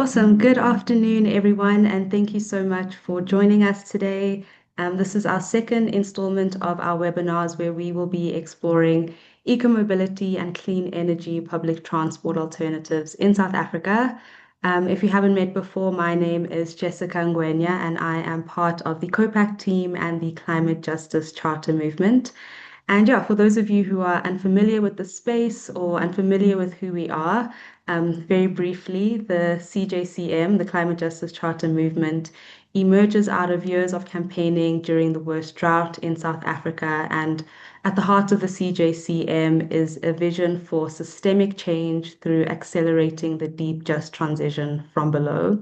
Awesome. Good afternoon, everyone, and thank you so much for joining us today. This is our second installment of our webinars where we will be exploring eco-mobility and clean energy public transport alternatives in South Africa. If you haven't met before, my name is Jessica Ngwenya, and I am part of the COPAC team and the Climate Justice Charter Movement. And yeah, for those of you who are unfamiliar with the space or unfamiliar with who we are, very briefly, the CJCM, the Climate Justice Charter Movement, emerges out of years of campaigning during the worst drought in South Africa. And at the heart of the CJCM is a vision for systemic change through accelerating the deep, just transition from below.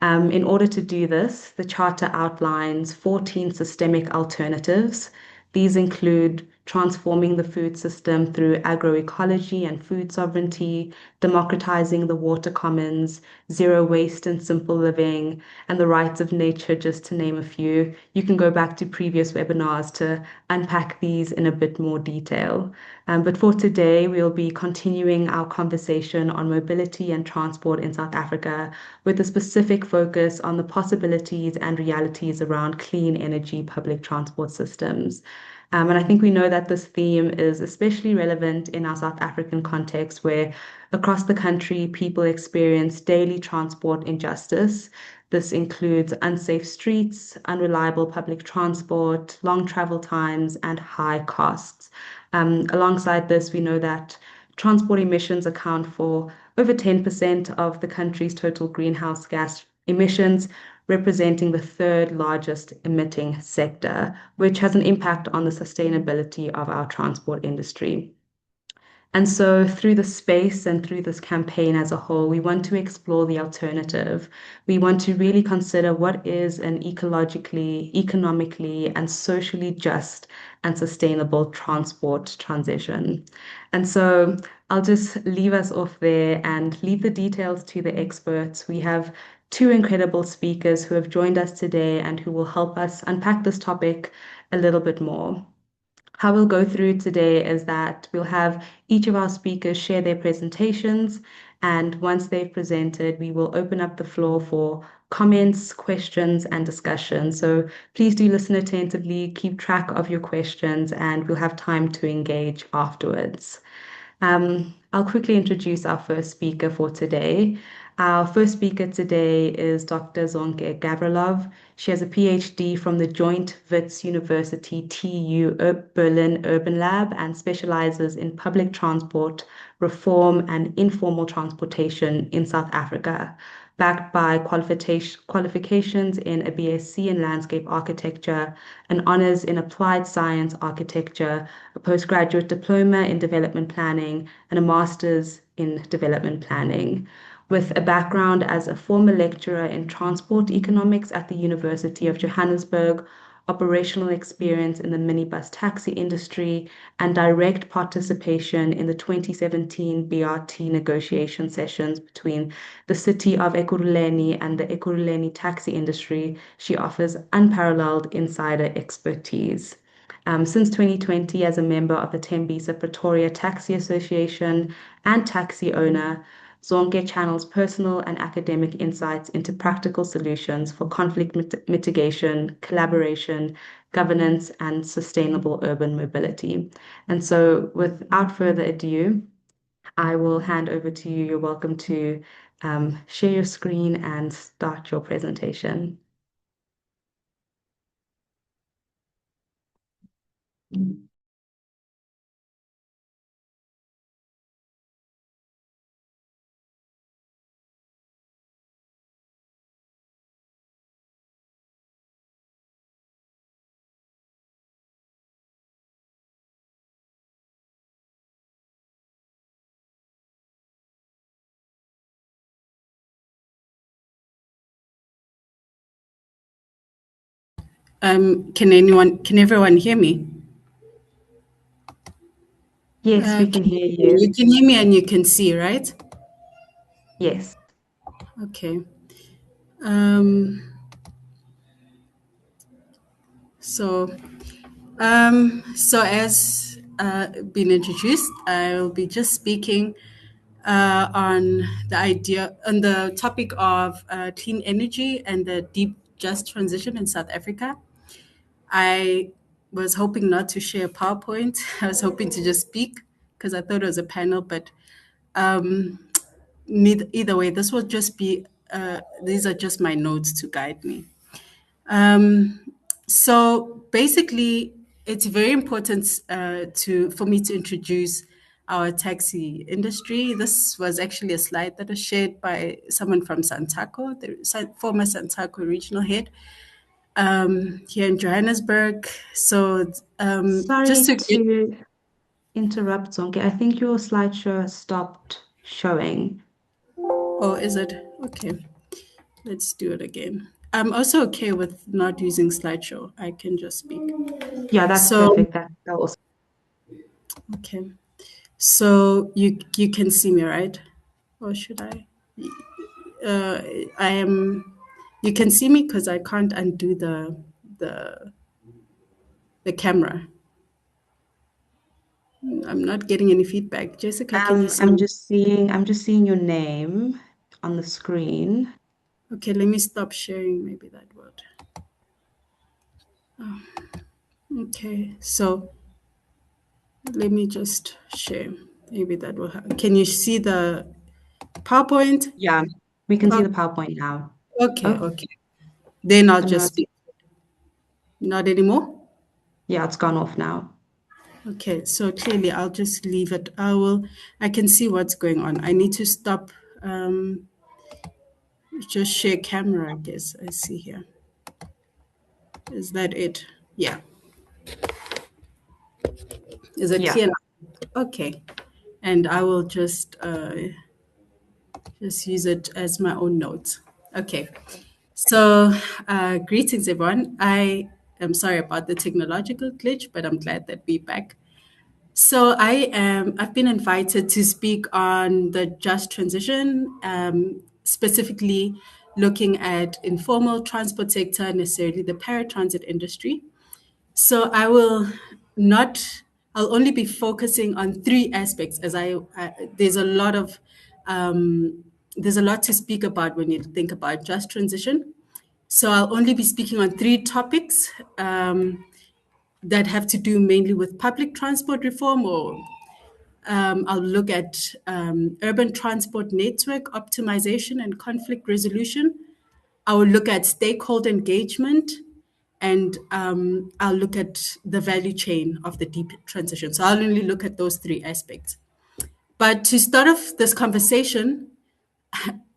In order to do this, the Charter outlines 14 systemic alternatives. These include transforming the food system through agroecology and food sovereignty, democratizing the water commons, zero waste and simple living, and the rights of nature, just to name a few. You can go back to previous webinars to unpack these in a bit more detail. But for today, we'll be continuing our conversation on mobility and transport in South Africa with a specific focus on the possibilities and realities around clean energy public transport systems. And I think we know that this theme is especially relevant in our South African context, where across the country, people experience daily transport injustice. This includes unsafe streets, unreliable public transport, long travel times, and high costs. Alongside this, we know that transport emissions account for over 10% of the country's total greenhouse gas emissions, representing the third largest emitting sector, which has an impact on the sustainability of our transport industry. And so, through the space and through this campaign as a whole, we want to explore the alternative. We want to really consider what is an ecologically, economically, and socially just and sustainable transport transition. And so, I'll just leave us off there and leave the details to the experts. We have two incredible speakers who have joined us today and who will help us unpack this topic a little bit more. How we'll go through today is that we'll have each of our speakers share their presentations, and once they've presented, we will open up the floor for comments, questions, and discussion. So please do listen attentively, keep track of your questions, and we'll have time to engage afterwards. I'll quickly introduce our first speaker for today. Our first speaker today is Dr. Zonke Gavrilov. She has a PhD from the Joint Wits University TU Berlin Urban Lab and specializes in public transport, reform, and informal transportation in South Africa. Backed by qualifications in a BSc in landscape architecture, an honors in applied science architecture, a postgraduate diploma in development planning, and a master's in development planning. With a background as a former lecturer in transport economics at the University of Johannesburg, operational experience in the minibus taxi industry, and direct participation in the 2017 BRT negotiation sessions between the city of Ekurhuleni and the Ekurhuleni taxi industry, she offers unparalleled insider expertise. Since 2020, as a member of the Tembisa Pretoria Taxi Association and taxi owner, Zonke channels personal and academic insights into practical solutions for conflict mitigation, collaboration, governance, and sustainable urban mobility. And so, without further ado, I will hand over to you. You're welcome to share your screen and start your presentation. Can everyone hear me? Yes, we can hear you. You can hear me and you can see, right? Yes. Okay. Um, so, so as been introduced, I will be just speaking on the idea, on the topic of clean energy and the deep just transition in South Africa. I was hoping not to share PowerPoint. I was hoping to just speak because I thought it was a panel, but um, either way, this will just be, these are just my notes to guide me. Um, so basically, it's very important for me to introduce our taxi industry. This was actually a slide that was shared by someone from Santaco, the former Santaco regional head here in Johannesburg. So just Sorry to get, to interrupt, Zonke. I think your slideshow stopped showing. oh, is it? Okay, let's do it again. I'm also okay with not using slideshow. I can just speak. Yeah, that's So, perfect. That also. okay. So you can see me, right? Or should I? Uh, I am. You can see me because I can't undo the the camera. I'm not getting any feedback. Jessica, can you see me? I'm just seeing your name on the screen. Okay, let me stop sharing. Maybe that would. Okay, so let me just share. Maybe that will help. Can you see the PowerPoint? Yeah, we can see Oh, the PowerPoint now. okay, Oh, okay. Then I'll no, just speak. Not anymore? yeah, it's gone off now. Okay, so clearly I'll just leave it. I can see what's going on. I need to stop, just share camera, I guess. I see here. Is that it? Yeah. Is it Yeah, clear now? Okay. And I will just use it as my own notes. Okay. So, greetings, everyone. I am sorry about the technological glitch, but I'm glad that we're back. So I've been invited to speak on the just transition, specifically looking at informal transport sector, necessarily the paratransit industry. So I will not, I'll only be focusing on three aspects as there's a lot of, there's a lot to speak about when you think about just transition. So I'll only be speaking on three topics that have to do mainly with public transport reform, or I'll look at urban transport network optimization and conflict resolution. I will look at stakeholder engagement, and I'll look at the value chain of the deep transition. So I'll only look at those three aspects. But to start off this conversation,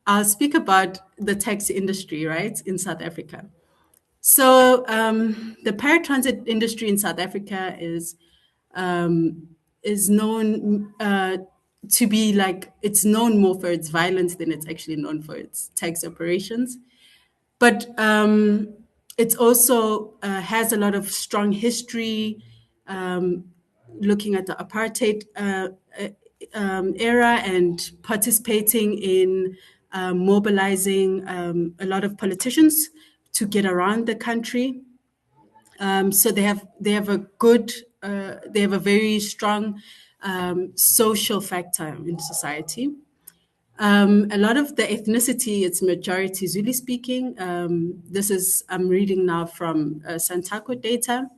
I'll speak about the taxi industry, right, in South Africa. So the paratransit industry in South Africa um, is known to be like, it's known more for its violence than it's actually known for its tax operations. But it also has a lot of strong history, um, looking at the apartheid era and participating in mobilizing a lot of politicians to get around the country. So they have a good they have a very strong social factor in society. A lot of the ethnicity, it's majority Zulu speaking. This is, I'm reading now from Santaco data.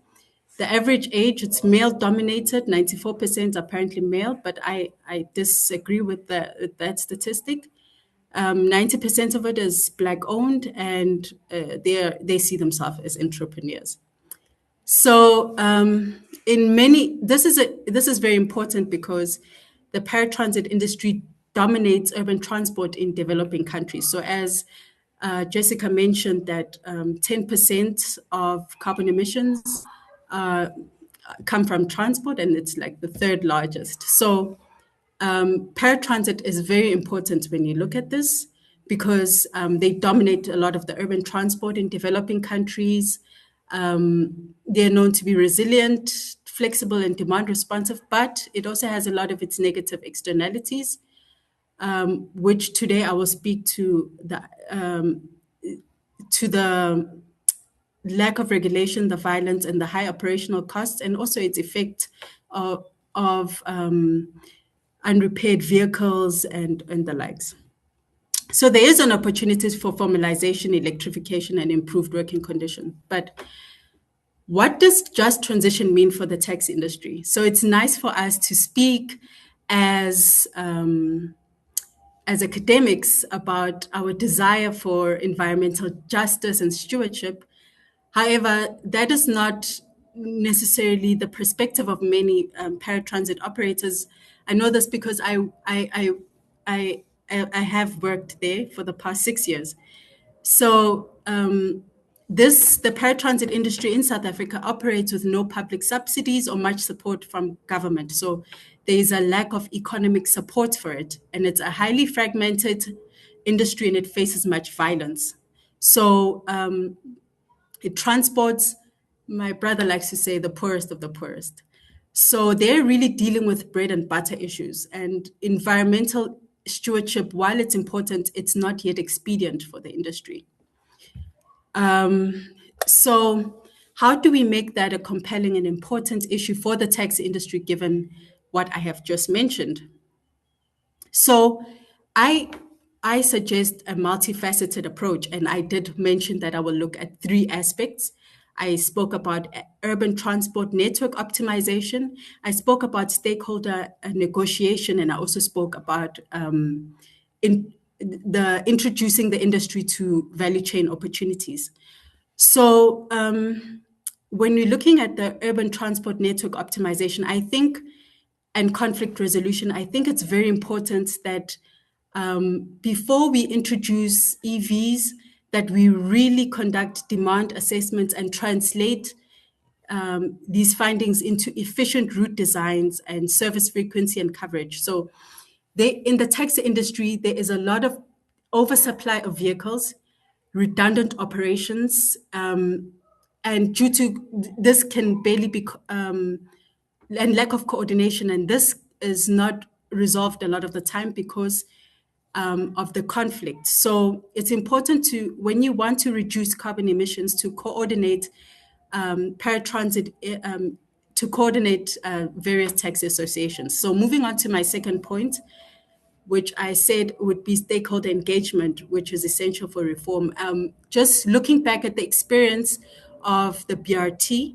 The average age, it's male dominated, 94% apparently male, but I disagree with that statistic. 90% of it is Black owned, and they see themselves as entrepreneurs. So, this is very important because the paratransit industry dominates urban transport in developing countries. So, as Jessica mentioned, that 10% of carbon emissions uh, come from transport, and it's like the third largest. So, paratransit is very important when you look at this because they dominate a lot of the urban transport in developing countries. They're known to be resilient, flexible, and demand responsive, but it also has a lot of its negative externalities, which today I will speak to the lack of regulation, the violence, and the high operational costs, and also its effect of unrepaired vehicles, and the likes. So there is an opportunity for formalization, electrification, and improved working conditions. But what does just transition mean for the taxi industry? So it's nice for us to speak as as academics about our desire for environmental justice and stewardship. However, that is not necessarily the perspective of many paratransit operators. I know this because I, I have worked there for the past 6 years. So the paratransit industry in South Africa operates with no public subsidies or much support from government. So there is a lack of economic support for it, and it's a highly fragmented industry, and it faces much violence. So it transports, my brother likes to say, the poorest of the poorest. So they're really dealing with bread and butter issues, and environmental stewardship, while it's important, it's not yet expedient for the industry. So, how do we make that a compelling and important issue for the taxi industry given what I have just mentioned? So, I I suggest a multifaceted approach, and I did mention that I will look at three aspects. I spoke about urban transport network optimization. I spoke about stakeholder negotiation, and I also spoke about in the introducing the industry to value chain opportunities. So, when we're looking at the urban transport network optimization, I think, and conflict resolution, I think it's very important that before we introduce EVs, that we really conduct demand assessments and translate these findings into efficient route designs and service frequency and coverage. So, in the taxi industry, there is a lot of oversupply of vehicles, redundant operations, and due to this can barely be and lack of coordination, and this is not resolved a lot of the time because of the conflict. So it's important to, when you want to reduce carbon emissions, to coordinate paratransit, to coordinate various taxi associations. So moving on to my second point, which I said would be stakeholder engagement, which is essential for reform. Just looking back at the experience of the BRT,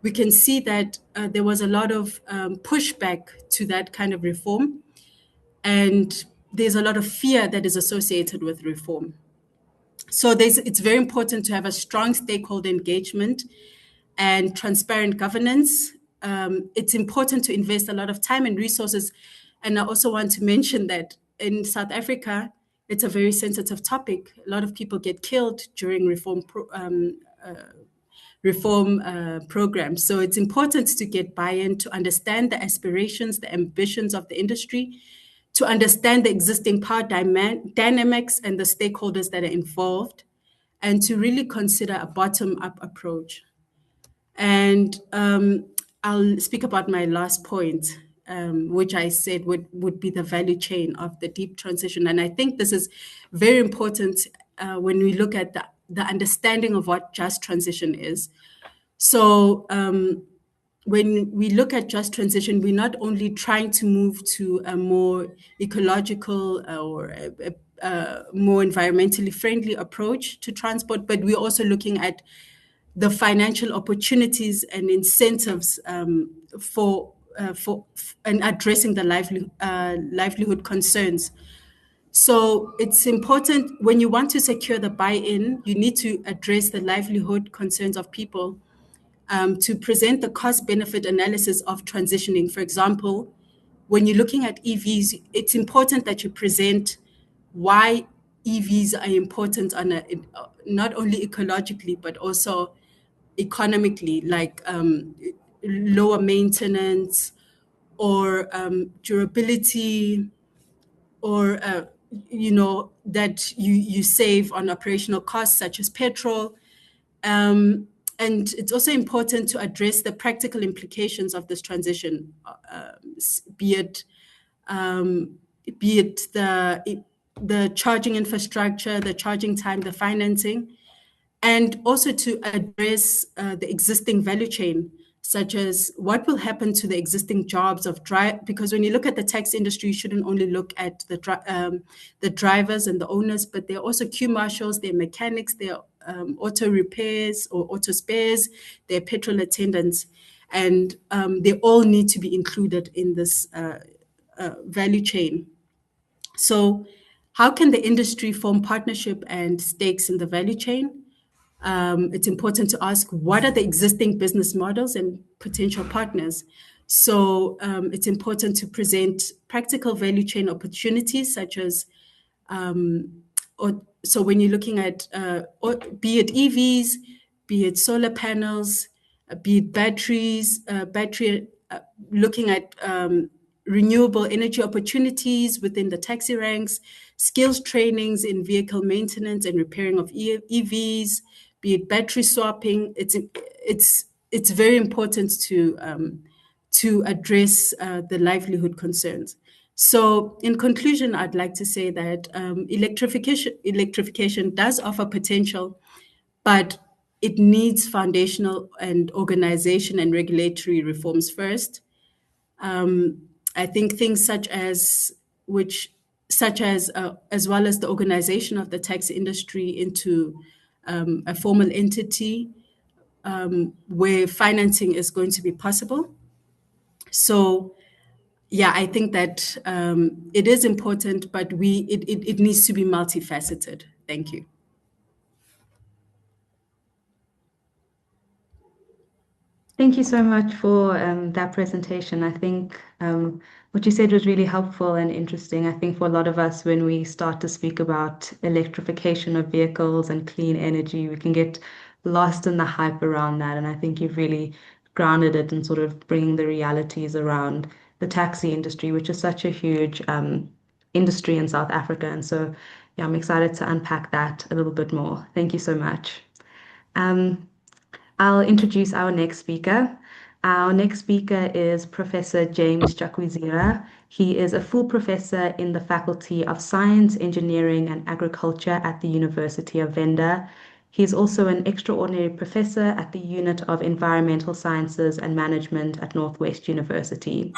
we can see that there was a lot of pushback to that kind of reform, and there's a lot of fear that is associated with reform. So it's very important to have a strong stakeholder engagement and transparent governance. It's important to invest a lot of time and resources. And I also want to mention that in South Africa, it's a very sensitive topic. A lot of people get killed during reform programs. So it's important to get buy-in, to understand the aspirations, the ambitions of the industry, to understand the existing power dynamics and the stakeholders that are involved, and to really consider a bottom-up approach. And I'll speak about my last point, which I said would be the value chain of the deep transition. And I think this is very important when we look at the understanding of what just transition is. So when we look at just transition, we're not only trying to move to a more ecological or a more environmentally friendly approach to transport, but we're also looking at the financial opportunities and incentives for and addressing the livelihood concerns. So it's important, when you want to secure the buy-in, you need to address the livelihood concerns of people, to present the cost-benefit analysis of transitioning. For example, when you're looking at EVs, it's important that you present why EVs are important on not only ecologically but also economically, like lower maintenance or durability, or that you save on operational costs such as petrol. And it's also important to address the practical implications of this transition, be it the charging infrastructure, the charging time, the financing, and also to address the existing value chain, such as what will happen to the existing jobs of because when you look at the taxi industry, you shouldn't only look at the drivers and the owners, but there are also queue marshals, there are mechanics, there are auto repairs or auto spares, there are petrol attendants, and they all need to be included in this value chain. So, how can the industry form partnership and stakes in the value chain? It's important to ask what are the existing business models and potential partners. So, it's important to present practical value chain opportunities, such as or so when you're looking at or be it EVs, be it solar panels, be it battery, looking at renewable energy opportunities within the taxi ranks, skills trainings in vehicle maintenance and repairing of EVs, be it battery swapping. It's very important to address the livelihood concerns. So, in conclusion, I'd like to say that electrification does offer potential, but it needs foundational and organization and regulatory reforms first. I think things such as well as the organization of the taxi industry into a formal entity where financing is going to be possible. So, yeah, I think that it is important, but it needs to be multifaceted. Thank you. Thank you so much for that presentation. I think what you said was really helpful and interesting. I think for a lot of us, when we start to speak about electrification of vehicles and clean energy, we can get lost in the hype around that. And I think you've really grounded it in sort of bringing the realities around the taxi industry, which is such a huge industry in South Africa. And so, yeah, I'm excited to unpack that a little bit more. Thank you so much. Um, I'll introduce our next speaker. Our next speaker is Professor James Chakwizira. He is a full professor in the Faculty of Science, Engineering, and Agriculture at the University of Venda. He is also an extraordinary professor at the Unit of Environmental Sciences and Management at Northwest University.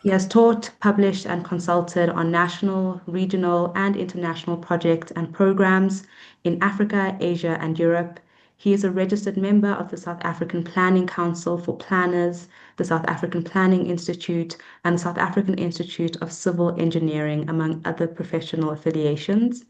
He has taught, published, and consulted on national, regional, and international projects and programs in Africa, Asia, and Europe. He is a registered member of the South African Planning Council for Planners, the South African Planning Institute, and the South African Institute of Civil Engineering, among other professional affiliations.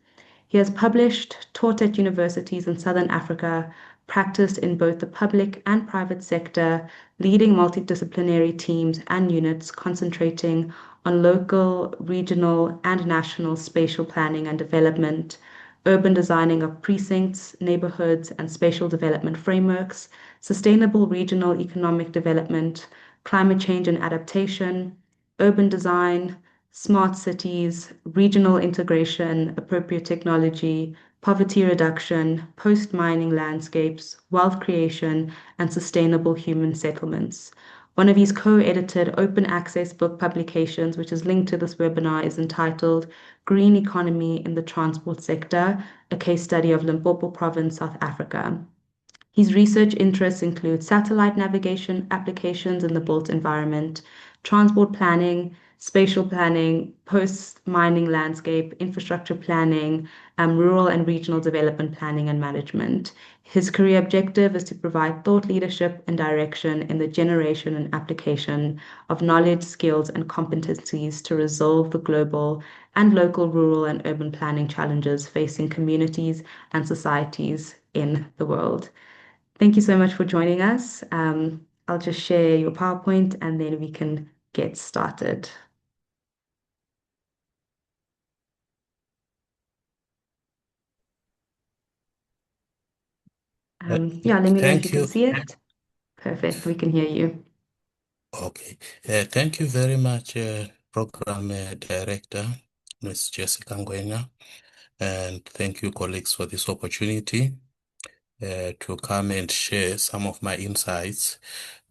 He has published, taught at universities in Southern Africa, practiced in both the public and private sector, leading multidisciplinary teams and units concentrating on local, regional, and national spatial planning and development, urban designing of precincts, neighborhoods, and spatial development frameworks, sustainable regional economic development, climate change and adaptation, urban design, smart cities, regional integration, appropriate technology, poverty reduction, post-mining landscapes, wealth creation, and sustainable human settlements. One of his co-edited open access book publications, which is linked to this webinar, is entitled Green Economy in the Transport Sector, a case study of Limpopo Province, South Africa. His research interests include satellite navigation applications in the built environment, transport planning, spatial planning, post-mining landscape, infrastructure planning, rural and regional development planning and management. His career objective is to provide thought leadership and direction in the generation and application of knowledge, skills, and competencies to resolve the global and local rural and urban planning challenges facing communities and societies in the world. Thank you so much for joining us. I'll just share your PowerPoint and then we can get started. Yeah, let me know if you Thank can you. see it. Perfect, we can hear you. Okay. Thank you very much, Program Director, Ms. Jessica Ngwenya, and thank you, colleagues, for this opportunity to come and share some of my insights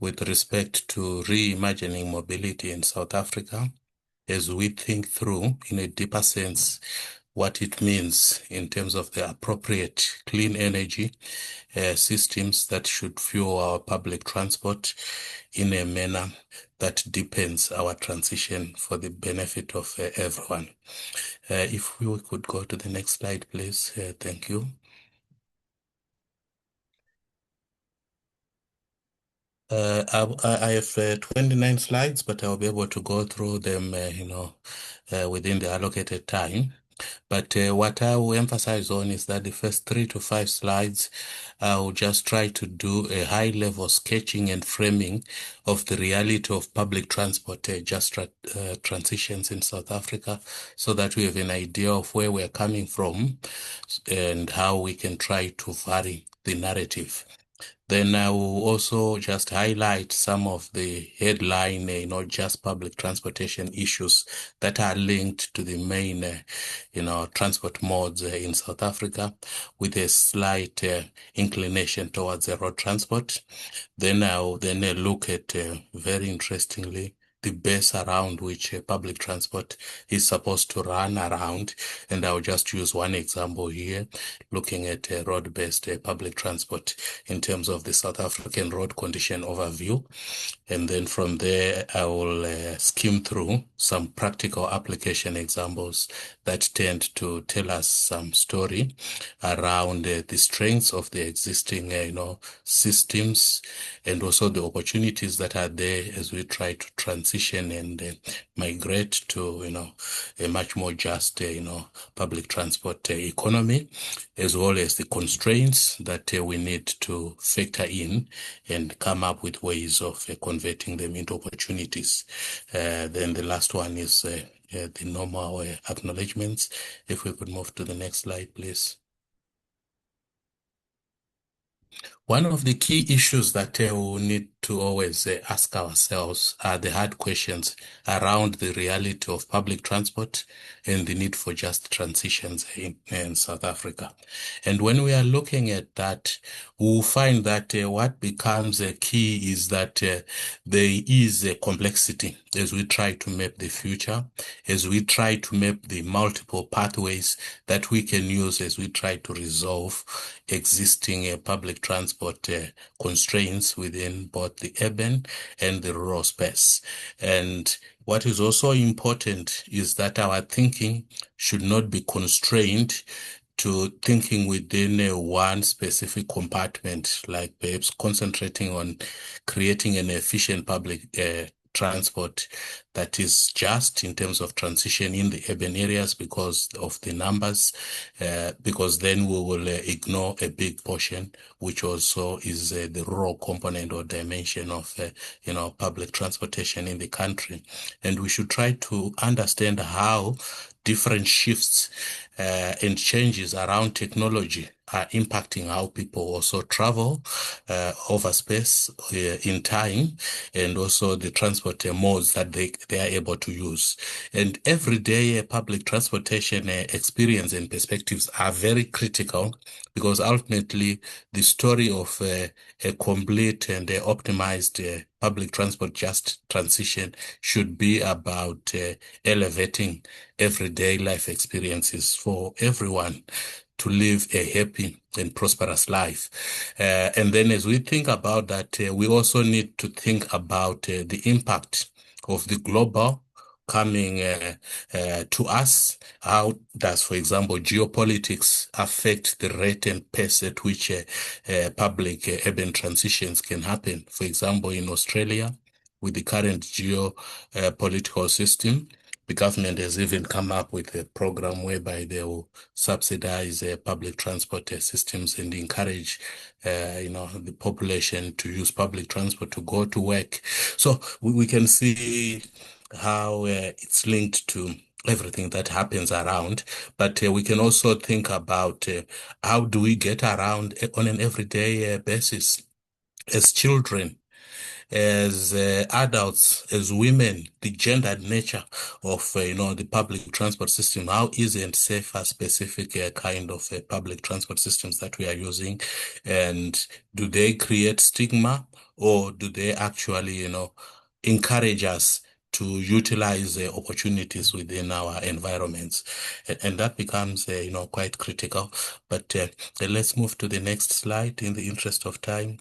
with respect to reimagining mobility in South Africa as we think through, in a deeper sense, what it means in terms of the appropriate clean energy systems that should fuel our public transport in a manner that deepens our transition for the benefit of everyone. If we could go to the next slide, please. Thank you. I have 29 slides, but I'll be able to go through them, within the allocated time. But what I will emphasize on is that the first 3 to 5 slides, I will just try to do a high-level sketching and framing of the reality of public transport transitions in South Africa, so that we have an idea of where we're coming from and how we can try to vary the narrative. Then I will also just highlight some of the headline, not just public transportation issues that are linked to the main, transport modes in South Africa, with a slight inclination towards road transport. Then I'll look at, very interestingly, the base around which public transport is supposed to run around. And I'll just use one example here, looking at road-based public transport in terms of the South African road condition overview. And then from there, I will skim through some practical application examples that tend to tell us some story around the strengths of the existing, systems, and also the opportunities that are there as we try to transition and migrate to, a much more just, public transport economy, as well as the constraints that we need to factor in and come up with ways of converting them into opportunities. Then the last one is the normal acknowledgements. If we could move to the next slide, please. One of the key issues that we need to always ask ourselves are the hard questions around the reality of public transport and the need for just transitions in South Africa. And when we are looking at that, we'll find that what becomes a key is that there is a complexity as we try to map the future, as we try to map the multiple pathways that we can use as we try to resolve existing public transport constraints within both the urban and the rural space. And what is also important is that our thinking should not be constrained to thinking within one specific compartment, like perhaps concentrating on creating an efficient public transport that is just in terms of transition in the urban areas because of the numbers, because then we will ignore a big portion, which also is the rural component or dimension of, public transportation in the country. And we should try to understand how different shifts and changes around technology are impacting how people also travel over space in time, and also the transport modes that they are able to use. And everyday public transportation experience and perspectives are very critical, because ultimately the story of a complete and optimized public transport just transition should be about elevating everyday life experiences for everyone to live a happy and prosperous life. And then as we think about that, we also need to think about the impact of the global coming to us. How does, for example, geopolitics affect the rate and pace at which public urban transitions can happen? For example, in Australia, with the current geopolitical system, the government has even come up with a program whereby they will subsidize public transport systems and encourage, the population to use public transport to go to work. So we can see how it's linked to everything that happens around, but we can also think about how do we get around on an everyday basis as children, as adults, as women, the gendered nature of, the public transport system. How easy and safe are specific kind of public transport systems that we are using? And do they create stigma, or do they actually, encourage us to utilize opportunities within our environments, and that becomes quite critical. But let's move to the next slide in the interest of time.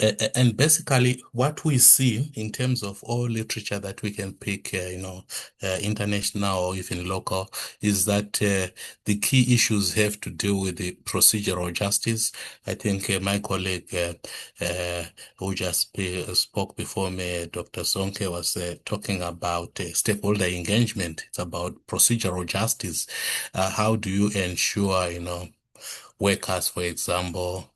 And basically, what we see in terms of all literature that we can pick, international or even local, is that the key issues have to do with the procedural justice. I think my colleague who just spoke before me, Dr. Sonke, was talking about stakeholder engagement. It's about procedural justice. How do you ensure, workers, for example,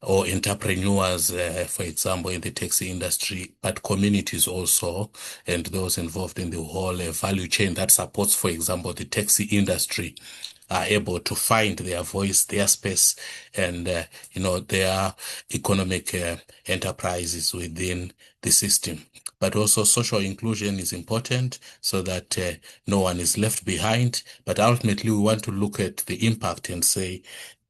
or entrepreneurs, for example, in the taxi industry, but communities also, and those involved in the whole value chain that supports, for example, the taxi industry, are able to find their voice, their space, and, their economic enterprises within the system. But also social inclusion is important so that no one is left behind. But ultimately, we want to look at the impact and say,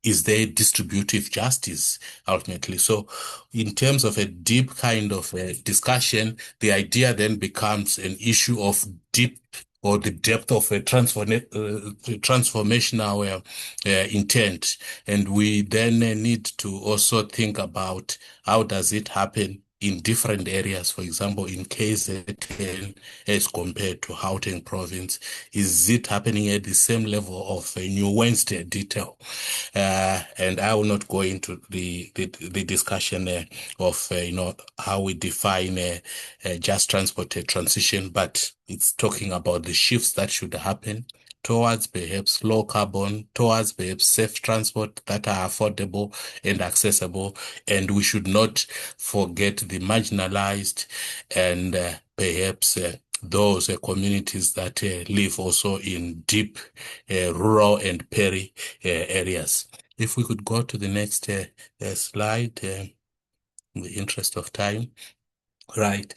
is there distributive justice ultimately? So in terms of a deep kind of discussion, the idea then becomes an issue of deep or the depth of a transformational intent. And we then need to also think about how does it happen in different areas. For example, in KZN as compared to Gauteng province, is it happening at the same level of a New Wednesday detail? And I will not go into the discussion of how we define just transport transition, but it's talking about the shifts that should happen towards perhaps low carbon, towards perhaps safe transport that are affordable and accessible. And we should not forget the marginalized and perhaps those communities that live also in deep rural and peri areas. If we could go to the next slide, in the interest of time. Right.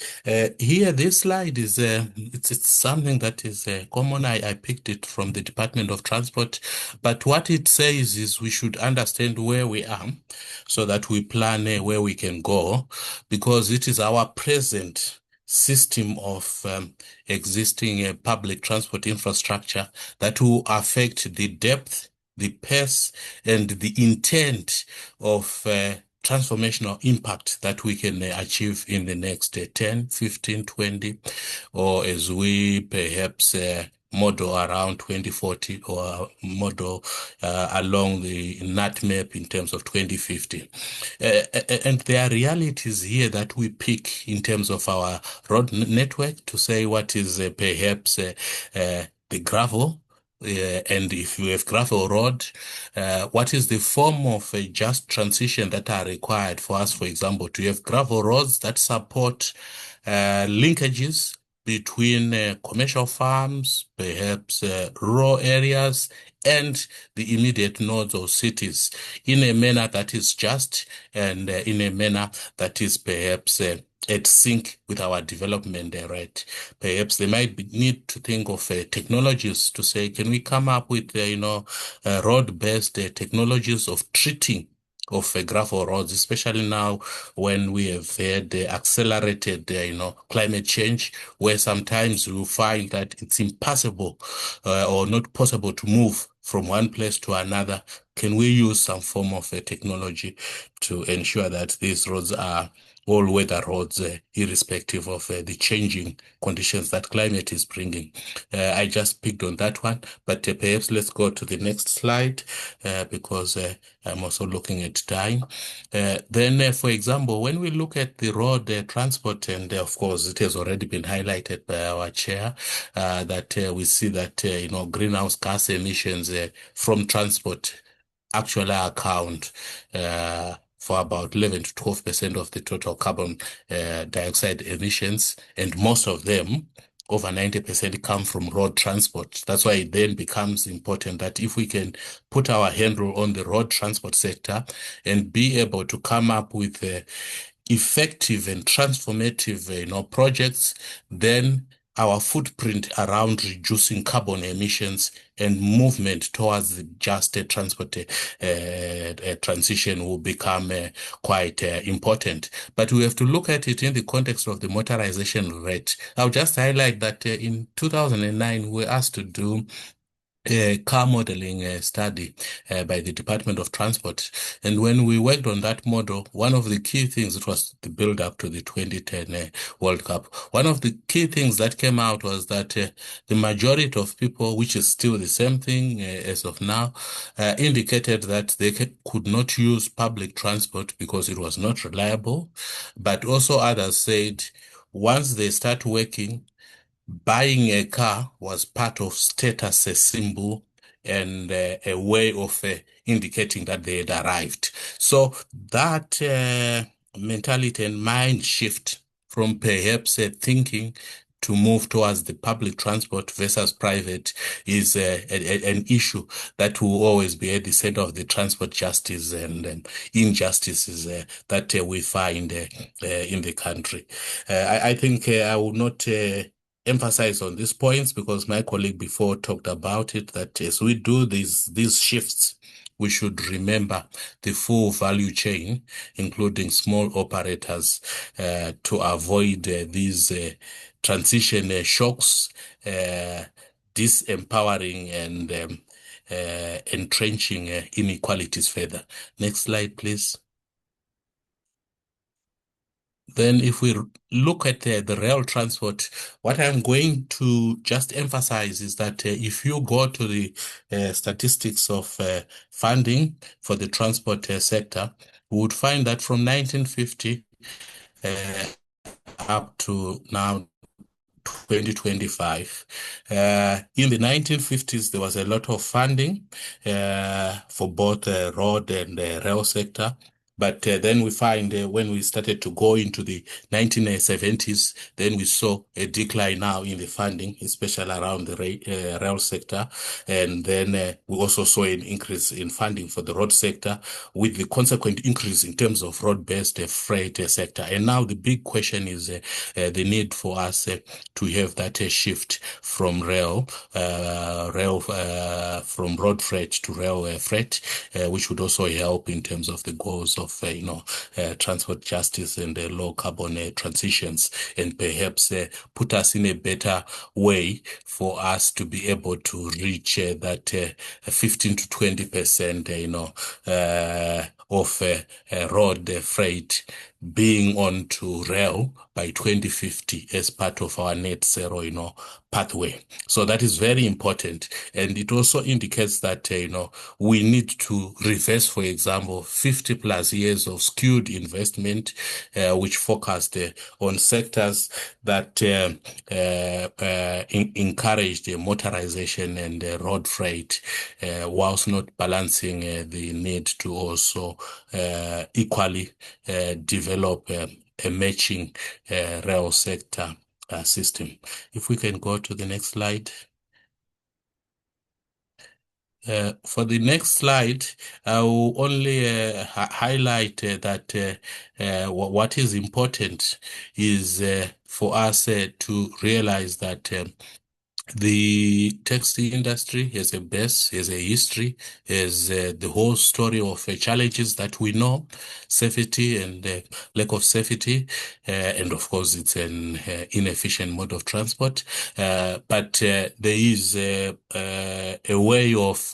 Here, this slide is it's something that is common. I picked it from the Department of Transport, but what it says is we should understand where we are so that we plan where we can go, because it is our present system of existing public transport infrastructure that will affect the depth, the pace, and the intent of transformational impact that we can achieve in the next 10, 15, 20, or as we perhaps model around 2040 or model along the NAT map in terms of 2050. And there are realities here that we pick in terms of our road network to say what is perhaps the gravel. And if you have gravel road, what is the form of a just transition that are required for us, for example, to have gravel roads that support linkages between commercial farms, perhaps rural areas, and the immediate nodes or cities in a manner that is just and in a manner that is perhaps at sync with our development rate. Perhaps they might need to think of technologies to say, can we come up with, road-based technologies of treating of gravel roads, especially now when we have had accelerated, climate change, where sometimes you find that it's impossible or not possible to move from one place to another. Can we use some form of technology to ensure that these roads are all-weather roads, irrespective of the changing conditions that climate is bringing? I just picked on that one, but perhaps let's go to the next slide because I'm also looking at time. Then, for example, when we look at the road transport, and of course, it has already been highlighted by our chair, that we see that, greenhouse gas emissions from transport actually account for about 11 to 12% of the total carbon dioxide emissions, and most of them, over 90%, come from road transport. That's why it then becomes important that if we can put our handle on the road transport sector and be able to come up with effective and transformative projects, then our footprint around reducing carbon emissions and movement towards the just transport transition will become quite important. But we have to look at it in the context of the motorization rate. I'll just highlight that in 2009, we were asked to do a car modeling study by the Department of Transport. And when we worked on that model, one of the key things, it was the build up to the 2010 World Cup. One of the key things that came out was that the majority of people, which is still the same thing as of now, indicated that they could not use public transport because it was not reliable. But also others said once they start working, buying a car was part of status symbol and a way of indicating that they had arrived. So that mentality and mind shift from perhaps thinking to move towards the public transport versus private is an issue that will always be at the center of the transport justice and injustices that we find in the country. I think I will not emphasize on these points because my colleague before talked about it, that as we do these shifts, we should remember the full value chain, including small operators, to avoid these transition shocks, disempowering and entrenching inequalities further. Next slide, please. Then if we look at the rail transport, what I'm going to just emphasize is that if you go to the statistics of funding for the transport sector, we would find that from 1950 up to now 2025. In the 1950s, there was a lot of funding for both road and rail sector. But then we find when we started to go into the 1970s, then we saw a decline now in the funding, especially around the rail sector. And then we also saw an increase in funding for the road sector with the consequent increase in terms of road-based freight sector. And now the big question is the need for us to have that shift from from road freight to rail freight, which would also help in terms of the goals of transport justice and low carbon transitions, and perhaps put us in a better way for us to be able to reach that 15 to 20%, of road freight being onto rail by 2050 as part of our net zero, pathway. So that is very important. And it also indicates that, we need to reverse, for example, 50 plus years of skewed investment, which focused on sectors that encouraged motorization and road freight, whilst not balancing the need to also equally develop a matching rail sector system. If we can go to the next slide. For the next slide, I will only highlight that what is important is for us to realize that the taxi industry has a base, has a history, has the whole story of challenges that we know, safety and lack of safety, and of course it's an inefficient mode of transport. But there is a way of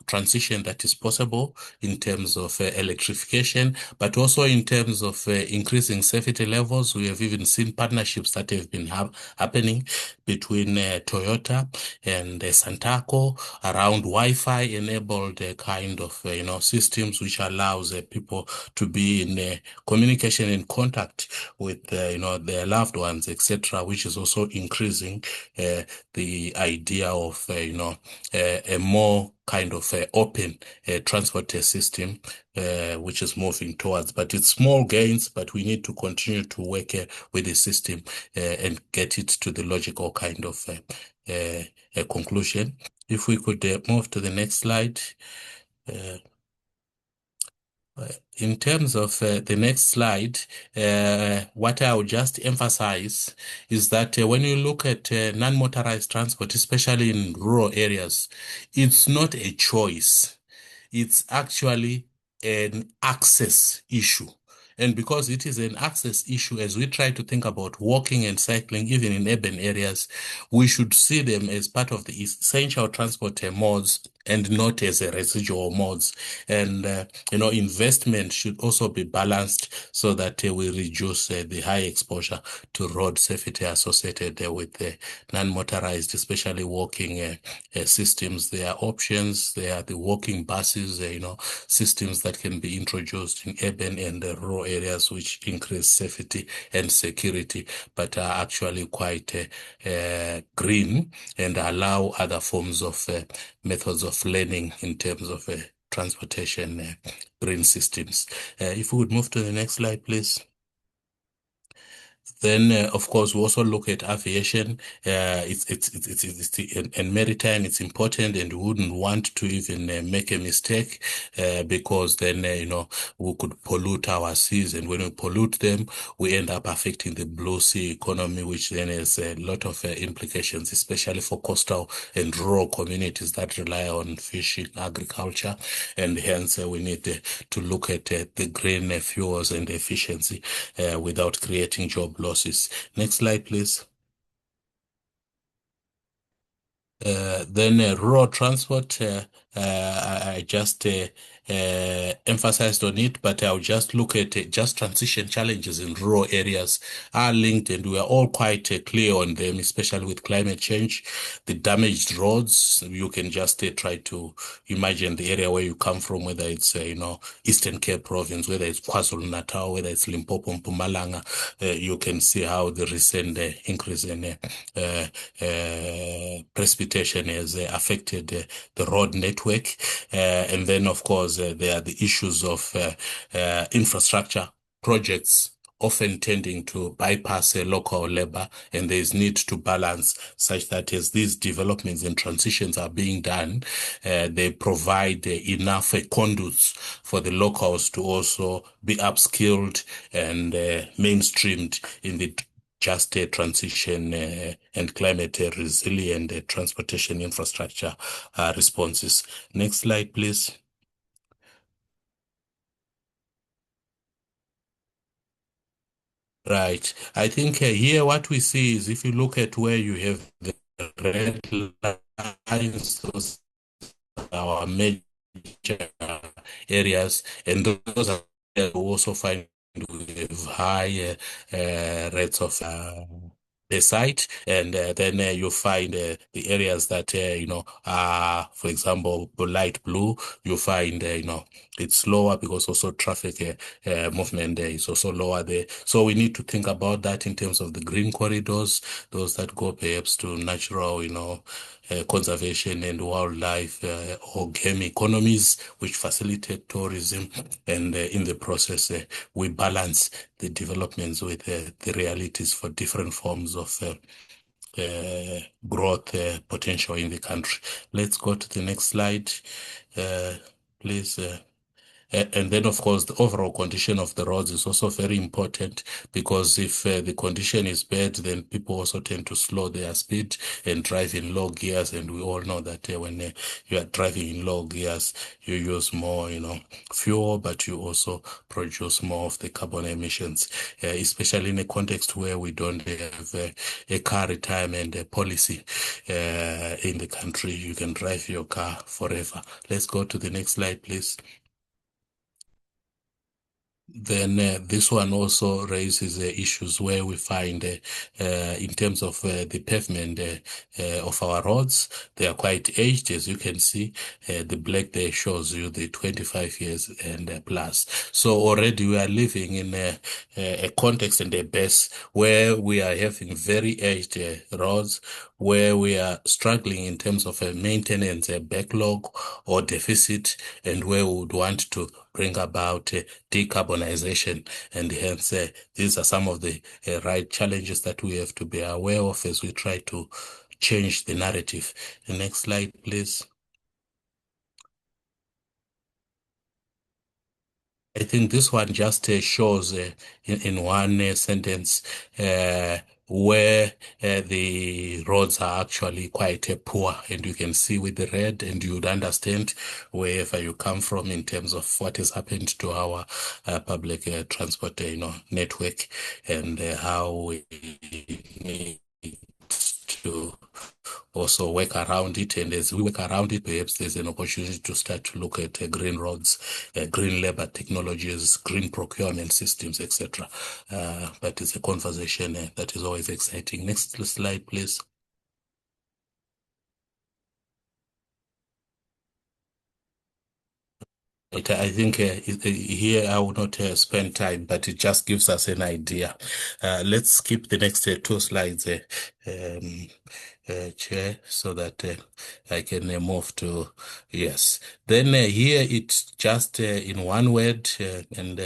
transition that is possible in terms of electrification, but also in terms of increasing safety levels. We have even seen partnerships that have been happening between Toyota and Santaco around Wi-Fi enabled kind of systems, which allows people to be in communication and contact with their loved ones, etc., which is also increasing the idea of a more kind of open transport system, which is moving towards. But it's small gains, but we need to continue to work with the system and get it to the logical kind of conclusion. If we could move to the next slide. In terms of the next slide, what I would just emphasize is that when you look at non-motorized transport, especially in rural areas, it's not a choice. It's actually an access issue. And because it is an access issue, as we try to think about walking and cycling, even in urban areas, we should see them as part of the essential transport modes and not as a residual modes. And, investment should also be balanced so that we reduce the high exposure to road safety associated with non-motorized, especially walking systems. There are options. There are the walking buses, systems that can be introduced in urban and rural areas, which increase safety and security, but are actually quite green and allow other forms of methods of learning in terms of transportation green systems. If we would move to the next slide, please. Then, of course, we also look at aviation. And maritime. It's important, and we wouldn't want to even make a mistake because then we could pollute our seas, and when we pollute them, we end up affecting the blue sea economy, which then has a lot of implications, especially for coastal and rural communities that rely on fishing, agriculture, and hence we need to look at the green fuels and efficiency without creating job losses. Next slide, please. Then rural transport, I just emphasized on it, but I'll just look at just transition challenges in rural areas are linked, and we are all quite clear on them, especially with climate change. The damaged roads, you can just try to imagine the area where you come from, whether it's, Eastern Cape Province, whether it's KwaZulu-Natal, whether it's Limpopo, Mpumalanga. You can see how the recent increase in precipitation has affected the road network. And then, of course, there are the issues of infrastructure projects often tending to bypass local labor, and there is need to balance such that as these developments and transitions are being done, they provide enough conduits for the locals to also be upskilled and mainstreamed in the just a transition and climate resilient transportation infrastructure responses. Next slide, please. Right. I think here what we see is if you look at where you have the red lines, those are our major areas, and those are also find we have high rates of the site, and then you find the areas that are, for example, light blue. You find it's lower because also traffic movement there is also lower there. So we need to think about that in terms of the green corridors, those that go perhaps to natural, conservation and wildlife or game economies, which facilitate tourism, and in the process we balance the developments with the realities for different forms of growth potential in the country. Let's go to the next slide, please. And then, of course, the overall condition of the roads is also very important, because if the condition is bad, then people also tend to slow their speed and drive in low gears. And we all know that when you are driving in low gears, you use more, fuel, but you also produce more of the carbon emissions, especially in a context where we don't have a car retirement policy in the country. You can drive your car forever. Let's go to the next slide, please. Then this one also raises issues where we find in terms of the pavement of our roads, they are quite aged. As you can see, the black there shows you the 25 years and plus. So already we are living in a context and a base where we are having very aged roads, where we are struggling in terms of maintenance, backlog or deficit, and where we would want to bring about decarbonization. And hence, these are some of the right challenges that we have to be aware of as we try to change the narrative. The next slide, please. I think this one just shows in one sentence where the roads are actually quite poor, and you can see with the red, and you would understand wherever you come from in terms of what has happened to our public transport, network, and how we need to also work around it. And as we work around it, perhaps there's an opportunity to start to look at green roads, green labor technologies, green procurement systems, etc. But it's a conversation that is always exciting. Next slide, please. I think here I will not spend time, but it just gives us an idea. Let's skip the next two slides, Chair, so that I can move to, yes. Then here it's just in one word, and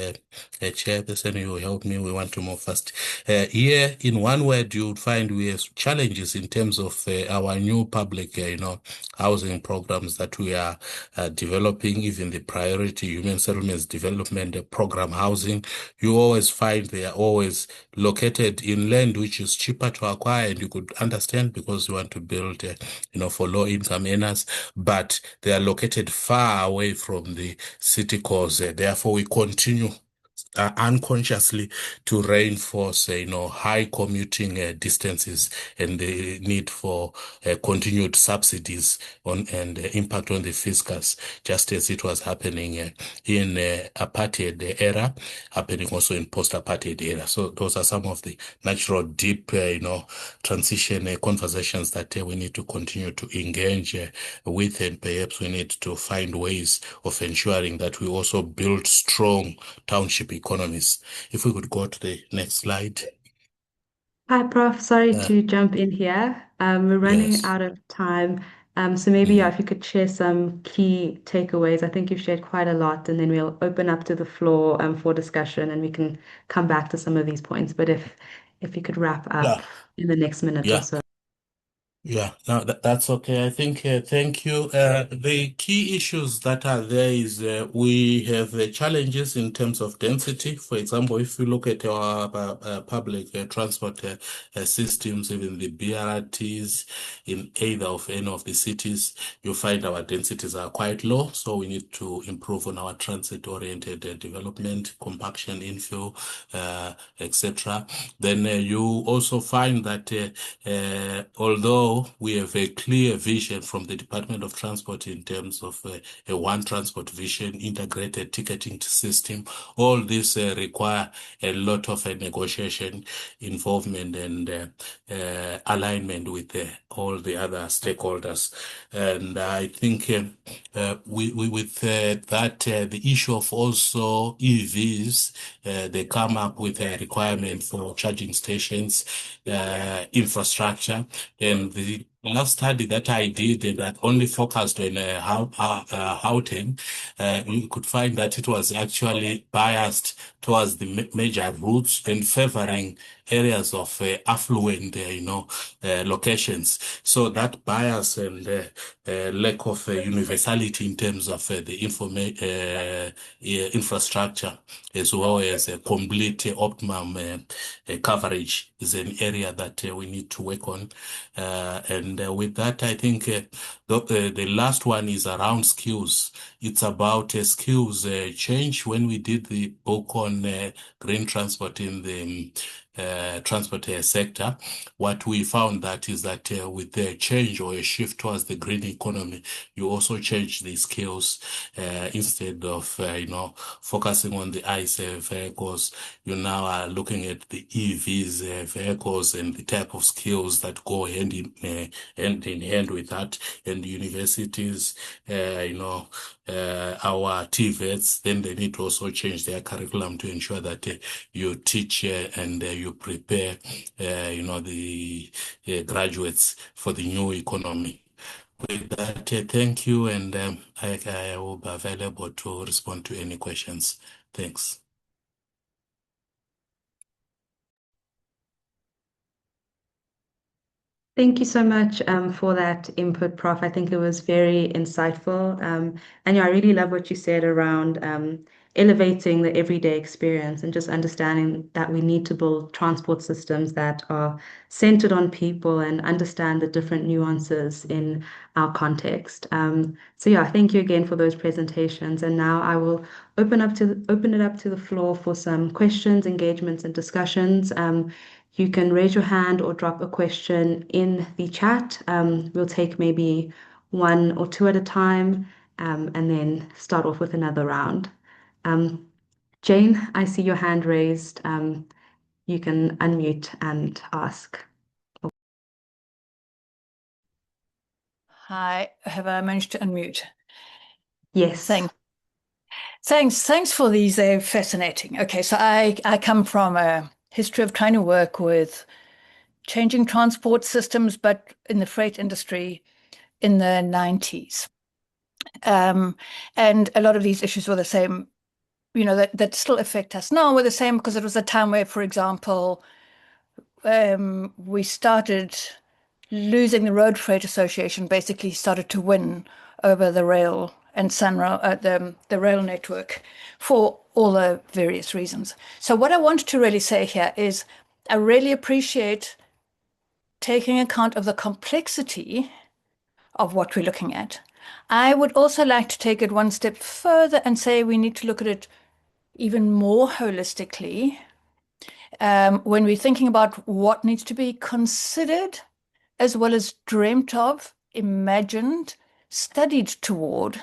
Chairperson, you will help me. We want to move fast. Here in one word, you would find we have challenges in terms of our new public, housing programs that we are developing, even the priority human settlements development program housing. You always find they are always located in land which is cheaper to acquire, and you could understand because you want to build, for low income earners, but they are located far away from the city cores. Therefore, we continue unconsciously to reinforce, high commuting distances and the need for continued subsidies on and impact on the fiscus, just as it was happening in apartheid era, happening also in post-apartheid era. So those are some of the natural deep, transition conversations that we need to continue to engage with, and perhaps we need to find ways of ensuring that we also build strong township economies. If we could go to the next slide. Hi, Prof. Sorry to jump in here. We're running Yes. out of time. So maybe if you could share some key takeaways. I think you've shared quite a lot, and then we'll open up to the floor for discussion, and we can come back to some of these points. But if you could wrap up Yeah. in the next minute or Yeah. so. Yeah, no, that's okay. I think, thank you. The key issues that are there is we have challenges in terms of density. For example, if you look at our public transport systems, even the BRTs in either of any of the cities, you find our densities are quite low. So we need to improve on our transit-oriented development, compaction, infill, etc. Then you also find that although we have a clear vision from the Department of Transport in terms of a one transport vision, integrated ticketing system, all this require a lot of negotiation, involvement, and alignment with all the other stakeholders. And I think with that, the issue of also EVs, they come up with a requirement for charging stations, infrastructure, and the last study that I did that only focused on Gauteng, you could find that it was actually biased towards the major routes and favoring areas of affluent, locations. So that bias and lack of universality in terms of the infrastructure, as well as a complete optimum coverage, is an area that we need to work on. And with that, I think the last one is around skills. It's about skills change. When we did the book on green transport in the transport sector, what we found that is that with the change or a shift towards the green economy, you also change the skills. Instead of focusing on the ICE vehicles, you now are looking at the EVs vehicles and the type of skills that go hand in hand with that. And universities, our TVETs, then they need to also change their curriculum to ensure that you teach and you prepare, the graduates for the new economy. With that, thank you, and I will be available to respond to any questions. Thanks. Thank you so much for that input, Prof. I think it was very insightful. And yeah, I really love what you said around elevating the everyday experience and just understanding that we need to build transport systems that are centered on people and understand the different nuances in our context. So yeah, thank you again for those presentations. And now I will open it up to the floor for some questions, engagements, and discussions. You can raise your hand or drop a question in the chat. We'll take maybe one or two at a time, and then start off with another round. Jane, I see your hand raised. You can unmute and ask. Hi, have I managed to unmute? Yes. Thanks for these. They're fascinating. Okay, so I come from a history of trying to work with changing transport systems, but in the freight industry in the 90s. And a lot of these issues were the same, that still affect us now were the same because it was a time where, for example, we started losing the Road Freight Association, basically started to win over the rail and the rail network for all the various reasons. So what I want to really say here is I really appreciate taking account of the complexity of what we're looking at. I would also like to take it one step further and say we need to look at it even more holistically when we're thinking about what needs to be considered as well as dreamt of, imagined, studied toward,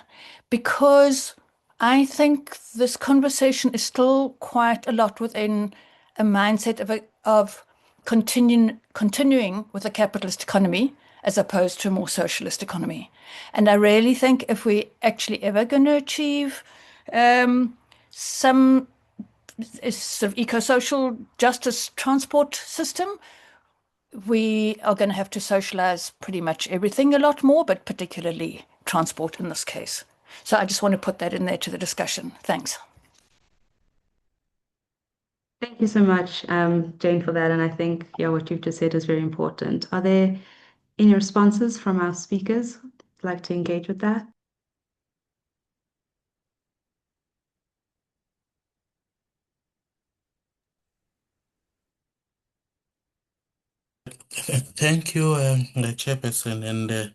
because I think this conversation is still quite a lot within a mindset of continuing with a capitalist economy as opposed to a more socialist economy. And I really think if we actually ever going to achieve some sort of eco-social justice transport system, we are going to have to socialize pretty much everything a lot more, but particularly transport in this case. So I just want to put that in there to the discussion. Thanks. Thank you so much, Jane, for that. And I think, yeah, what you've just said is very important. Are there any responses from our speakers? I'd like to engage with that. Thank you, Chairperson, and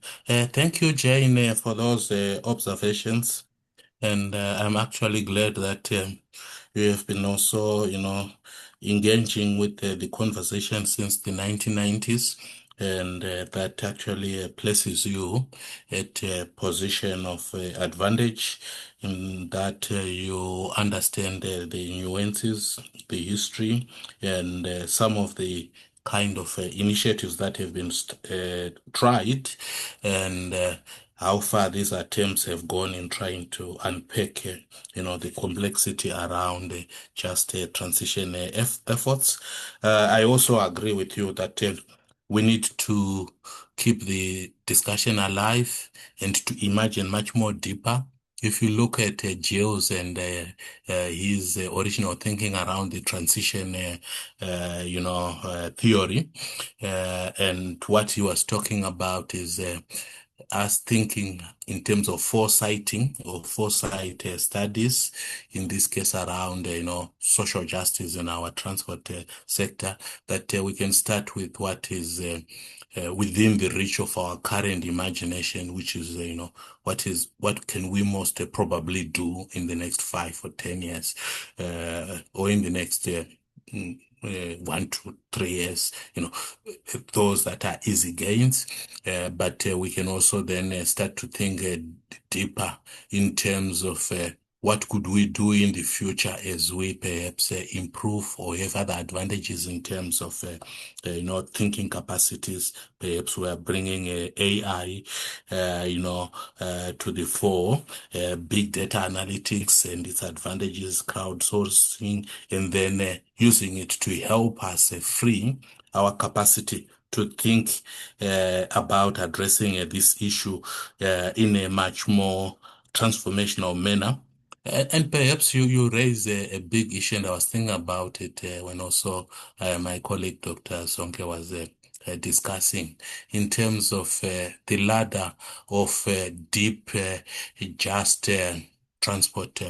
thank you, Jane, for those observations. And I'm actually glad that you have been also, engaging with the conversation since the 1990s, and that actually places you at a position of advantage in that you understand the nuances, the history, and some of the kind of initiatives that have been tried, and how far these attempts have gone in trying to unpack, the complexity around just transition efforts. I also agree with you that we need to keep the discussion alive and to imagine much more deeper. If you look at Gilles and his original thinking around the transition, theory, and what he was talking about is us thinking in terms of foresighting or foresight studies, in this case around, social justice in our transport sector, that we can start with what is within the reach of our current imagination, which is, what can we most probably do in the next 5 or 10 years, or in the next 1 to 3 years, those that are easy gains. But we can also then start to think deeper in terms of what could we do in the future as we perhaps improve or have other advantages in terms of, thinking capacities. Perhaps we are bringing AI, to the fore, big data analytics and its advantages, crowdsourcing, and then using it to help us free our capacity to think about addressing this issue in a much more transformational manner. And perhaps you raise a big issue, and I was thinking about it when also my colleague Dr. Sonke was discussing in terms of the ladder of deep, just transport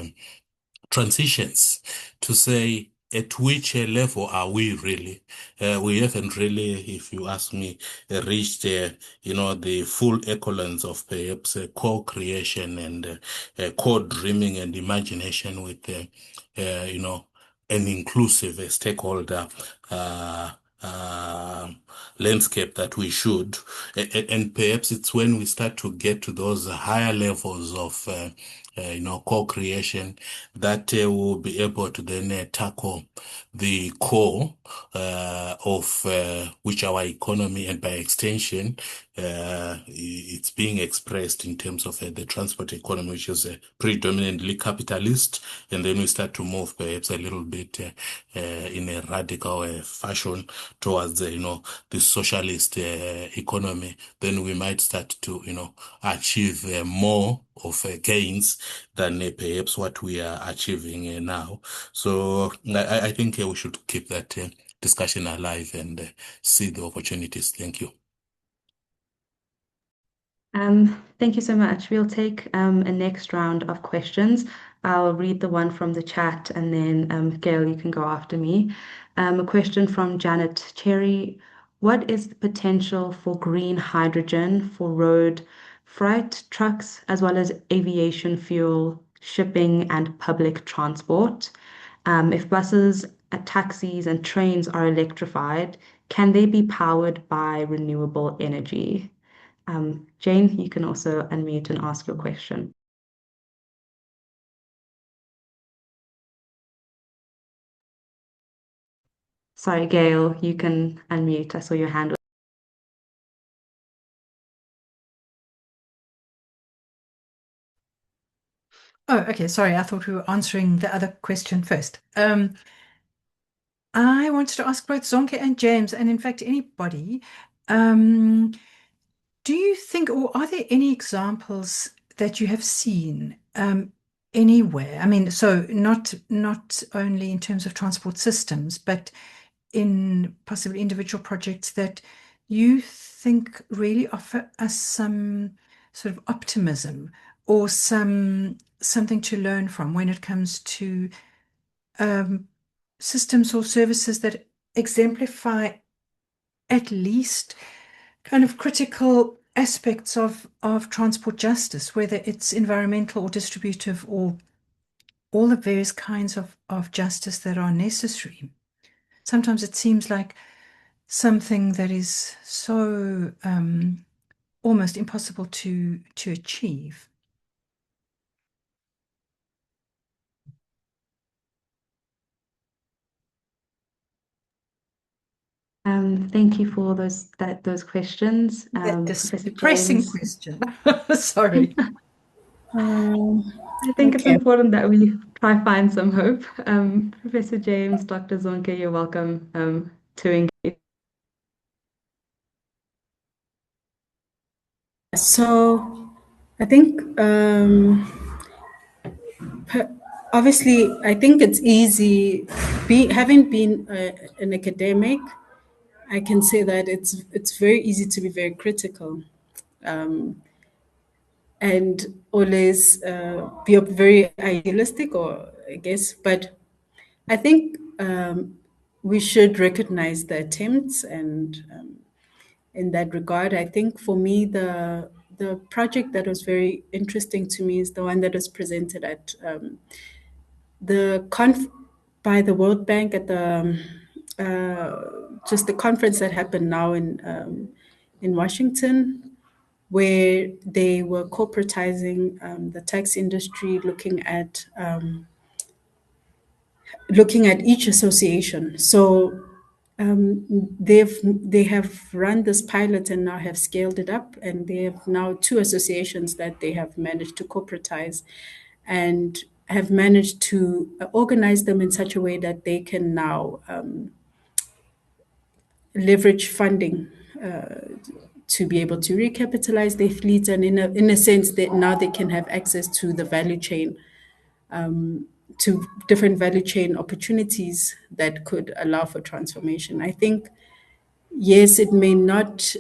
transitions to say at which level are we really? We haven't really, if you ask me, reached, the full excellence of perhaps co-creation and co-dreaming and imagination with, an inclusive stakeholder landscape that we should. And perhaps it's when we start to get to those higher levels of co-creation that we'll be able to then tackle the core of which our economy, and by extension it's being expressed in terms of the transport economy, which is predominantly capitalist, and then we start to move perhaps a little bit in a radical fashion towards the socialist economy. Then we might start to achieve more of gains than perhaps what we are achieving now. So I think we should keep that discussion alive and see the opportunities. Thank you. Thank you so much. We'll take a next round of questions. I'll read the one from the chat, and then Gail, you can go after me. A question from Janet Cherry. What is the potential for green hydrogen for road freight trucks, as well as aviation fuel, shipping, and public transport? If buses, taxis, and trains are electrified, can they be powered by renewable energy? Jane, you can also unmute and ask your question. Sorry, Gail, you can unmute. I saw your hand. Oh, okay. Sorry, I thought we were answering the other question first. I wanted to ask both Zonke and James, and in fact anybody, do you think, or are there any examples that you have seen anywhere? I mean, so not only in terms of transport systems, but in possibly individual projects that you think really offer us some sort of optimism or something to learn from when it comes to systems or services that exemplify at least kind of critical aspects of transport justice, whether it's environmental or distributive or all the various kinds of justice that are necessary. Sometimes it seems like something that is so almost impossible to achieve. Thank you for those questions. That Professor depressing James. question. Sorry. I think it's important that we try find some hope. Professor James, Dr. Zonke, you're welcome to engage. So I think obviously I think it's easy having been an academic. I can say that it's very easy to be very critical, and always be very idealistic, or I guess. But I think we should recognize the attempts, and in that regard, I think for me the project that was very interesting to me is the one that was presented at the by the World Bank at the just the conference that happened now in Washington, where they were corporatizing the tax industry, looking at each association. So they have run this pilot and now have scaled it up, and they have now 2 associations that they have managed to corporatize, and have managed to organize them in such a way that they can now leverage funding to be able to recapitalize their fleets, and in a sense that now they can have access to the value chain, to different value chain opportunities that could allow for transformation. I think, yes, it may not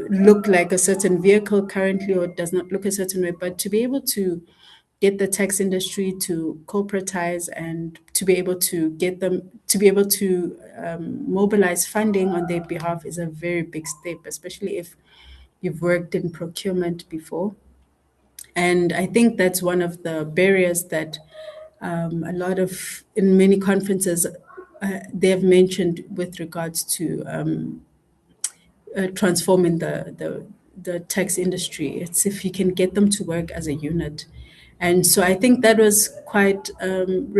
look like a certain vehicle currently, or does not look a certain way, but to be able to get the tax industry to corporatize and to be able to get them to be able to mobilize funding on their behalf is a very big step, especially if you've worked in procurement before. And I think that's one of the barriers that a lot of, in many conferences, they have mentioned with regards to transforming the tax industry. It's if you can get them to work as a unit. And so I think that was quite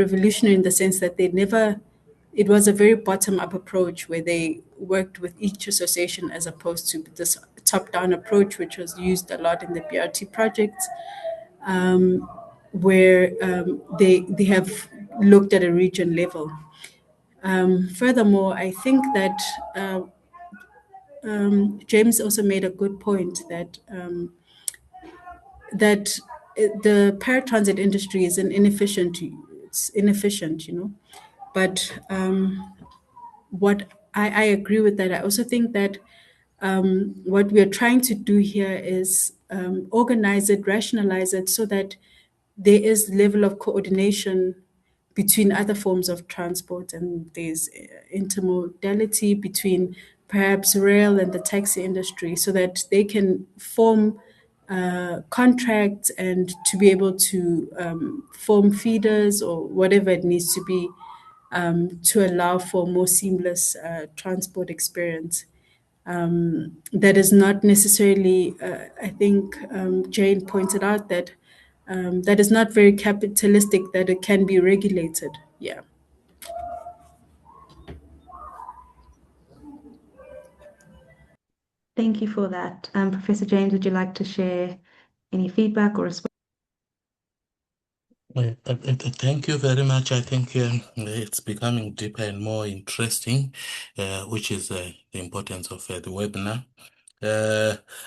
revolutionary in the sense that it was a very bottom up approach where they worked with each association as opposed to this top down approach, which was used a lot in the BRT projects, where they have looked at a region level. Furthermore, I think that James also made a good point that the paratransit industry is it's inefficient, But what I agree with that. I also think that what we are trying to do here is organize it, rationalize it, so that there is level of coordination between other forms of transport, and there's intermodality between perhaps rail and the taxi industry, so that they can form contracts and to be able to form feeders or whatever it needs to be to allow for more seamless transport experience. That is not necessarily, I think Jane pointed out that that is not very capitalistic, that it can be regulated. Yeah. Thank you for that. Professor James, would you like to share any feedback or response? Thank you very much. I think it's becoming deeper and more interesting, which is the importance of the webinar.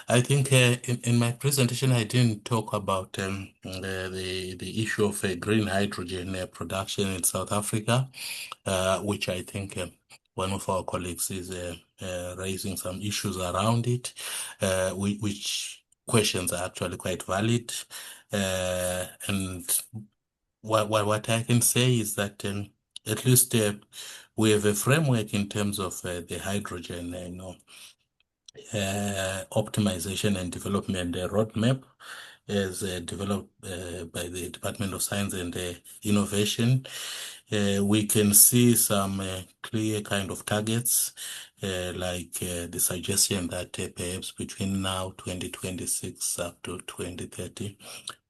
I think in my presentation, I didn't talk about the issue of green hydrogen production in South Africa, which I think one of our colleagues is raising some issues around it, which questions are actually quite valid. And what I can say is that at least we have a framework in terms of the hydrogen, optimization and development roadmap as developed by the Department of Science and Innovation. We can see some clear kind of targets, like the suggestion that perhaps between now 2026 up to 2030,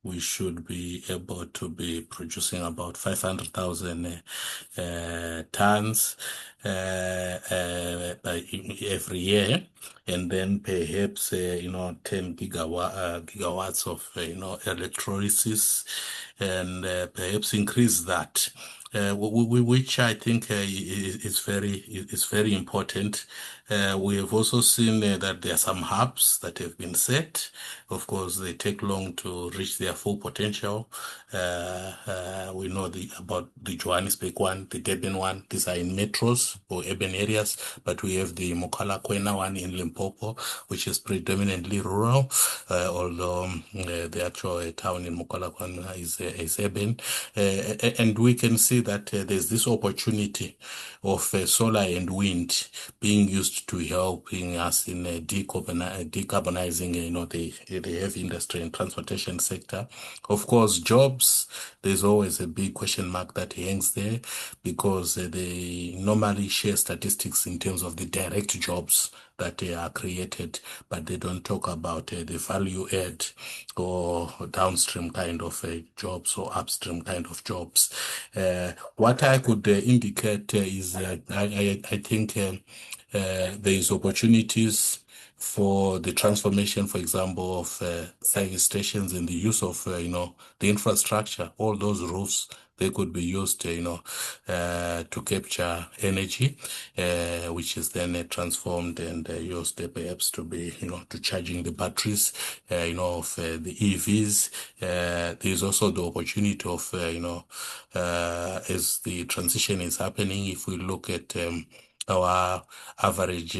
we should be able to be producing about 500,000 tons by every year, and then perhaps 10 gigawatts of electrolysis, and perhaps increase that. Which I think is very important. We have also seen that there are some hubs that have been set. Of course, they take long to reach their full potential. We know about the Johannesburg one, the Durban one. These are in metros or urban areas, but we have the Mokala-Kwena one in Limpopo, which is predominantly rural, although the actual town in Mokala-Kwena is urban. And we can see that there's this opportunity of solar and wind being used to helping us in decarbonizing, the heavy industry and transportation sector. Of course, jobs, there's always a big question mark that hangs there, because they normally share statistics in terms of the direct jobs that are created, but they don't talk about the value add or downstream kind of jobs or upstream kind of jobs. What I could indicate is I think there is opportunities for the transformation, for example, of service stations and the use of, the infrastructure. All those roofs, they could be used, to capture energy, which is then transformed and used perhaps to be, to charging the batteries, of the EVs. There's also the opportunity of, as the transition is happening, if we look at our average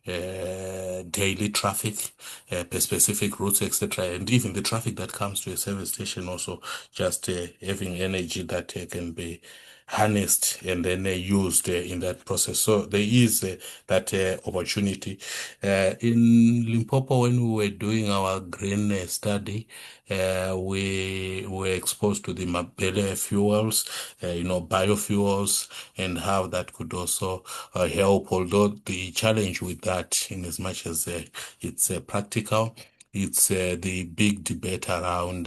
daily traffic per specific routes, etc., and even the traffic that comes to a service station. Also, just having energy that can be harnessed and then used in that process. So there is that opportunity. In Limpopo, when we were doing our green study, we were exposed to the Mabele fuels, biofuels, and how that could also help. Although the challenge with that, in as much as it's practical, it's the big debate around,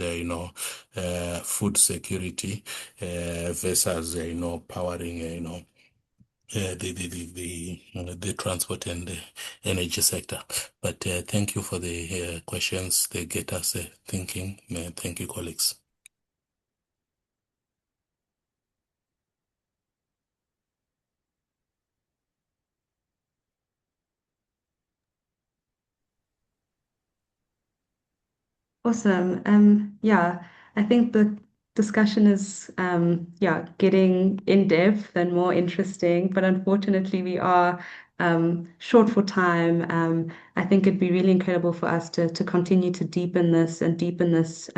food security versus, powering, the transport and the energy sector. But thank you for the questions. They get us thinking. Thank you, colleagues. Awesome. Yeah, I think the discussion is yeah, getting in depth and more interesting, but unfortunately we are short for time. I think it'd be really incredible for us to continue to deepen this engagement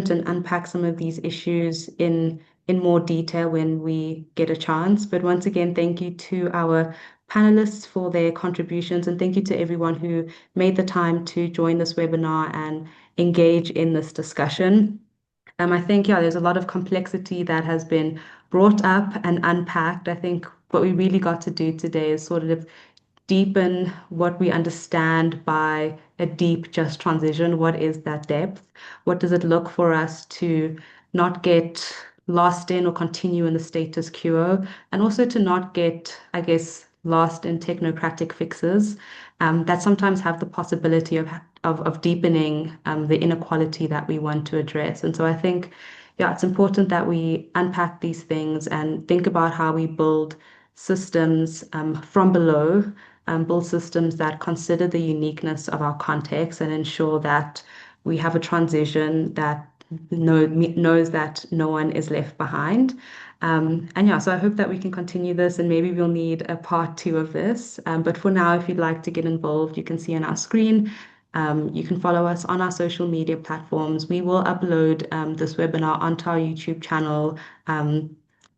and unpack some of these issues in more detail when we get a chance. But once again, thank you to our panelists for their contributions, and thank you to everyone who made the time to join this webinar and engage in this discussion. I think, yeah, there's a lot of complexity that has been brought up and unpacked. I think what we really got to do today is sort of deepen what we understand by a deep, just transition. What is that depth? What does it look for us to not get lost in or continue in the status quo, and also to not get, I guess, lost in technocratic fixes that sometimes have the possibility of deepening the inequality that we want to address. And so I think, yeah, it's important that we unpack these things and think about how we build systems from below, build systems that consider the uniqueness of our context and ensure that we have a transition that knows that no one is left behind. And yeah, so I hope that we can continue this, and maybe we'll need a part two of this. But for now, if you'd like to get involved, you can see on our screen. You can follow us on our social media platforms. We will upload this webinar onto our YouTube channel.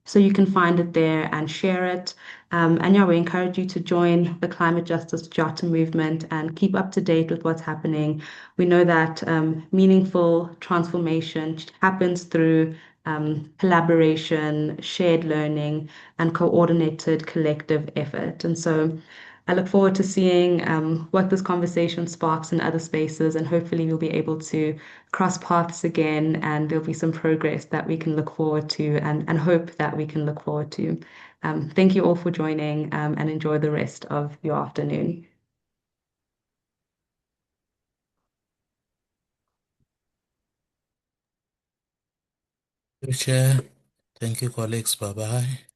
So you can find it there and share it. And yeah, we encourage you to join the climate justice charter movement and keep up to date with what's happening. We know that meaningful transformation happens through collaboration, shared learning, and coordinated collective effort. And so I look forward to seeing what this conversation sparks in other spaces, and hopefully we'll be able to cross paths again, and there'll be some progress that we can look forward to and hope that we can look forward to. Thank you all for joining and enjoy the rest of your afternoon. Chair. Thank you, colleagues. Bye-bye.